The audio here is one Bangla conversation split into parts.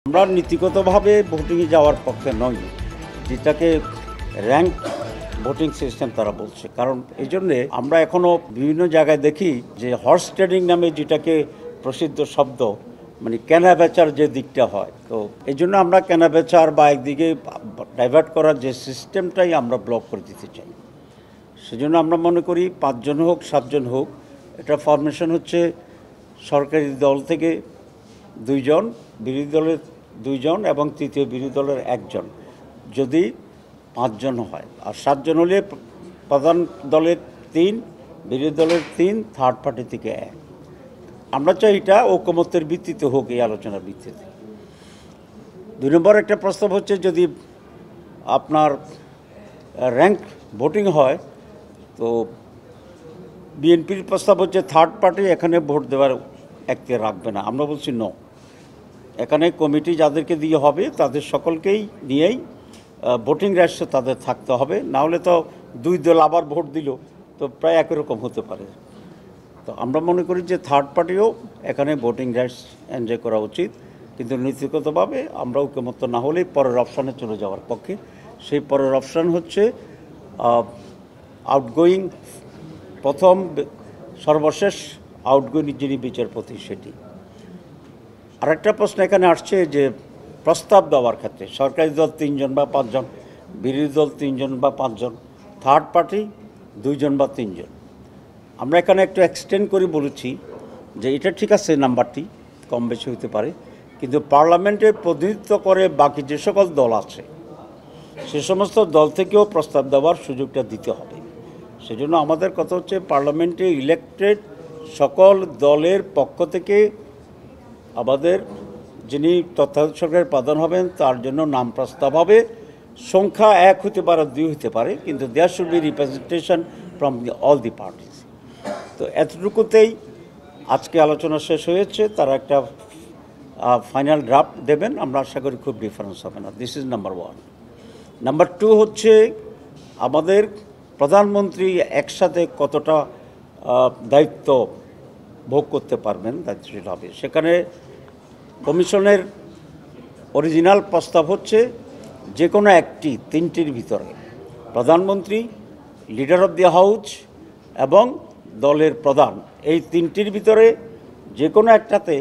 আমরা নীতিগতভাবে ভোটিংয়ে যাওয়ার পক্ষে নই, যেটাকে র্যাঙ্ক ভোটিং সিস্টেম তারা বলছে। কারণ এই জন্যে আমরা এখনও বিভিন্ন জায়গায় দেখি যে হর্স ট্রেডিং নামে যেটাকে প্রসিদ্ধ শব্দ, মানে কেনা বেচার যে দিকটা হয়, তো এই জন্য আমরা কেনা বেচার বা একদিকে ডাইভার্ট করার যে সিস্টেমটাই আমরা ব্লক করে দিতে চাই। সেজন্য আমরা মনে করি 5 জন হোক 7 জন হোক, এটা ফরমেশন হচ্ছে সরকারি দল থেকে 2 জন, বিরোধী দলের 2 জন এবং তৃতীয় বিরোধী দলের 1 জন, যদি 5 জন হয়। আর 7 জন হলে প্রধান দলের 3, বিরোধী দলের 3, থার্ড পার্টি থেকে 1। আমরা চাই এটা ঐকমত্যের ভিত্তিতে হোক, এই আলোচনার ভিত্তিতে। 2 নম্বর একটা প্রস্তাব হচ্ছে, যদি আপনার র্যাঙ্ক ভোটিং হয়, তো বিএনপির প্রস্তাব হচ্ছে থার্ড পার্টি এখানে ভোট দেওয়ার এখতিয়ার রাখবে না। আমরা বলছি নো, এখানে কমিটি যাদেরকে দিয়ে হবে তাদের সকলকেই নিয়েই ভোটিং রাইটস তাদের থাকতে হবে। না হলে তো 2 দল আবার ভোট দিল, তো প্রায় একই রকম হতে পারে। তো আমরা মনে করি যে থার্ড পার্টিও এখানে ভোটিং রাইটস এনজয় করা উচিত, কিন্তু নীতিগতভাবে আমরা ঐকমত্য না হলেই পরের অপশানে চলে যাওয়ার পক্ষে। সেই পরের অপশান হচ্ছে আউটগোয়িং, প্রথম সর্বশেষ আউটগোয়িং যিনি বিচারপতি, সেটি। আরেকটা প্রশ্ন এখানে আসছে যে প্রস্তাব দেওয়ার ক্ষেত্রে সরকারি দল 3 জন বা 5 জন, বিরোধী দল 3 জন বা 5 জন, থার্ড পার্টি 2 জন বা 3 জন। আমরা এখানে একটু এক্সটেন্ড করে বলেছি যে এটা ঠিক আছে, নাম্বারটি কম বেশি হতে পারে, কিন্তু পার্লামেন্টে প্রতিনিধিত্ব করে বাকি যে সকল দল আছে সে সমস্ত দল থেকেও প্রস্তাব দেওয়ার সুযোগটা দিতে হবে। সেজন্য আমাদের কথা হচ্ছে, পার্লামেন্টে ইলেক্টেড সকল দলের পক্ষ থেকে আমাদের যিনি তত্ত্বাবধায়ক সরকারের প্রধান হবেন তার জন্য নাম প্রস্তাব হবে। সংখ্যা 1 হতে পারে, 2 হতে পারে, কিন্তু there should be representation from all the parties. তো এতটুকুতেই আজকে আলোচনা শেষ হয়েছে। তারা একটা ফাইনাল ড্রাফট দেবেন, আমরা আশা করি খুব ডিফারেন্স হবে না। This is number 1। নাম্বার 2 হচ্ছে আমাদের প্রধানমন্ত্রী একসাথে কতটা দায়িত্ব ভোগ করতে পারবেন, দায়িত্বশীল হবে। সেখানে কমিশনের অরিজিনাল প্রস্তাব হচ্ছে যে কোনো একটি 3টির ভিতরে প্রধানমন্ত্রী, লিডার অফ দি হাউস এবং দলের প্রধান, এই 3টির ভিতরে যে কোনো একটাতে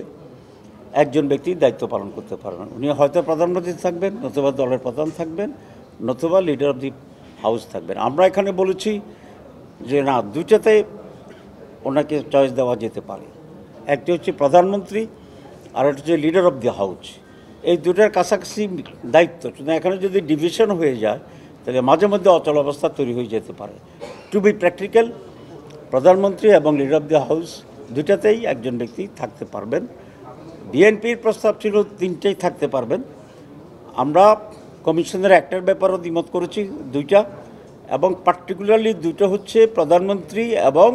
একজন ব্যক্তি দায়িত্ব পালন করতে পারবেন। উনি হয়তো প্রধানমন্ত্রী থাকবেন, নতুবা দলের প্রধান থাকবেন, নতুবা লিডার অফ দি হাউস থাকবেন। আমরা এখানে বলেছি যে না, 2টাতে ওনাকে চয়েস দেওয়া যেতে পারে। একটি হচ্ছে প্রধানমন্ত্রী আর একটা হচ্ছে লিডার অফ দি হাউস। এই 2টার কাছাকাছি দায়িত্ব, শুধু এখানে যদি ডিভিশন হয়ে যায় তাহলে মাঝে মধ্যে অচল অবস্থা তৈরি হয়ে যেতে পারে। টু বি প্র্যাকটিক্যাল, প্রধানমন্ত্রী এবং লিডার অফ দি হাউস 2টাতেই একজন ব্যক্তি থাকতে পারবেন। বিএনপির প্রস্তাব ছিল 3টেই থাকতে পারবেন। আমরা কমিশনের একটার ব্যাপারও দ্বিমত করেছি, 2টা, এবং পার্টিকুলারলি 2টা হচ্ছে প্রধানমন্ত্রী এবং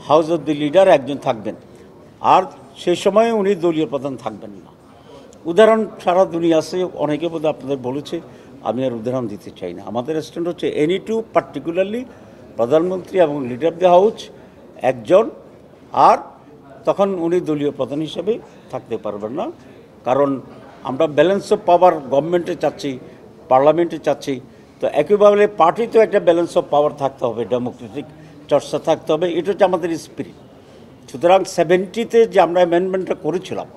হাউস অফ দি লিডার একজন থাকবেন, আর সেই সময় উনি দলীয় প্রধান থাকবেন না। উদাহরণ সারা দুনিয়া আছে, অনেকে বোধহয় আপনাদের বলেছে, আমি আর উদাহরণ দিতে চাই না। আমাদের স্ট্যান্ড হচ্ছে এনি 2, পার্টিকুলারলি প্রধানমন্ত্রী এবং লিডার অফ দি হাউস একজন, আর তখন উনি দলীয় প্রধান হিসেবে থাকতে পারবেন না। কারণ আমরা ব্যালেন্স অফ পাওয়ার গভর্নমেন্টে চাচ্ছি, পার্লামেন্টে চাচ্ছি, তো একইভাবে পার্টিতেও একটা ব্যালেন্স অফ পাওয়ার থাকতে হবে, ডেমোক্রেটিক চর্চা থাকতে হবে। এটা হচ্ছে আমাদের স্পিরিট। সুতরাং 70তে যে আমরা অ্যামেন্ডমেন্টটা করেছিলাম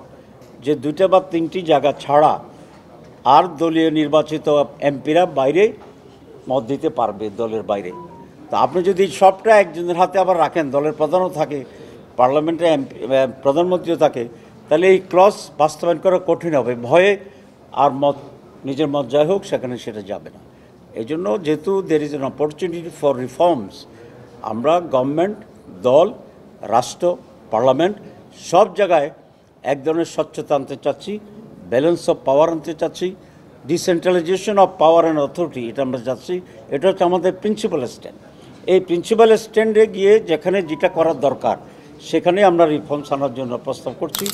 যে 2টা বা 3টি জায়গা ছাড়া আর দলীয় নির্বাচিত এমপিরা বাইরে মত দিতে পারবে, দলের বাইরে। তো আপনি যদি সবটা একজনের হাতে আবার রাখেন, দলের প্রধানও থাকে, পার্লামেন্টে প্রধানমন্ত্রীও থাকে, তাহলে এই ক্লজ বাস্তবায়ন করা কঠিন হবে। ভয়ে আর মত, নিজের মত যাই হোক, সেখানে সেটা যাবে না। এই জন্য যেহেতু there is an opportunity for reforms, আমরা গভর্নমেন্ট, দল, রাষ্ট্র, পার্লামেন্ট সব জায়গায় এক ধরনের স্বচ্ছতা আনতে চাচ্ছি, ব্যালেন্স অফ পাওয়ার আনতে চাচ্ছি, decentralisation of power and authority, এটা আমরা চাচ্ছি। এটা হচ্ছে আমাদের প্রিন্সিপাল স্ট্যান্ড। এই প্রিন্সিপাল স্ট্যান্ডে গিয়ে যেখানে যেটা করার দরকার সেখানে আমরা রিফর্মস আনার জন্য প্রস্তাব করছি।